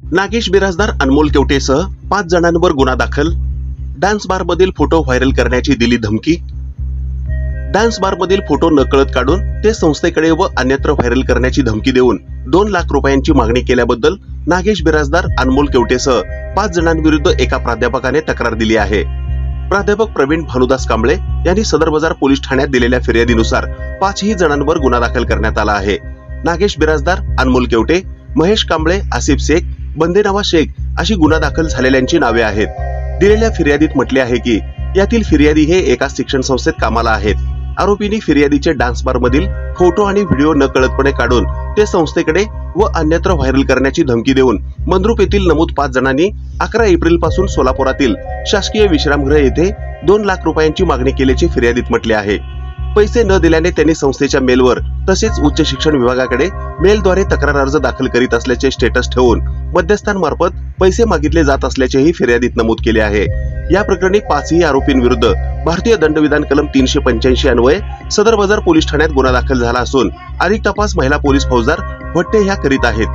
नागेश बिराजदार, अनमोल केवटेसह 5 जणांवर गुन्हा दाखल. डान्स बारमधील फोटो व्हायरल करण्याची दिली धमकी. डान्स बारमधील फोटो नकळत काढून ते संस्थेकडे व अन्यत्र व्हायरल करण्याची धमकी देऊन 2 लाख रुपयांची मागणी केल्याबद्दल नागेश बिराजदार, अनमोल केवटेसह 5 जणांविरुद्ध एका प्राध्यापकाने तक्रार दिली आहे. प्राध्यापक प्रवीण भानुदास कांबळे यांनी सदर बाजार पोलीस ठाण्यात दिलेल्या फिर्यादीनुसार 5ही जणांवर गुन्हा दाखल करण्यात आला आहे. नागेश बिराजदार, अनमोल केवटे, महेश कांबळे, आसिफ शेख, बंदेनावा शेख अशी गुन्हा दाखल झालेल्यांची नावे आहेत. दिलेल्या फिर्यादीत म्हटले आहे की यातील फिर्यादी हे एका शिक्षण संस्थेत कामाला आहेत. आरोपींनी फिर्यादीचे डान्स बार मधील फोटो आणि व्हिडिओ नकळतपणे काढून ते संस्थेकडे व अन्यत्र व्हायरल करण्याची धमकी देऊन मंद्रुप येथील नमूद 5 जणांनी 11 एप्रिल पासून सोलापुरातील शासकीय विश्रामगृह येथे 2 लाख रुपयांची मागणी केल्याचे फिर्यादीत म्हटले आहे. पैसे न दिल्याने त्यांनी संस्थेच्या मेलवर तसेच उच्च शिक्षण विभागाकडे मेलद्वारे तक्रार अर्ज दाखल करीत असल्याचे स्टेटस ठेवून मध्यस्थांमार्फत पैसे मागितले जात असल्याचेही फिर्यादीत नमूद केले आहे. या प्रकरणी 5ही आरोपींविरुद्ध भारतीय दंडविधान कलम 385 अन्वये सदर बाजार पोलीस ठाण्यात गुन्हा दाखल झाला असून अधिक तपास महिला पोलीस फौजदार भट्टे ह्या करीत आहेत.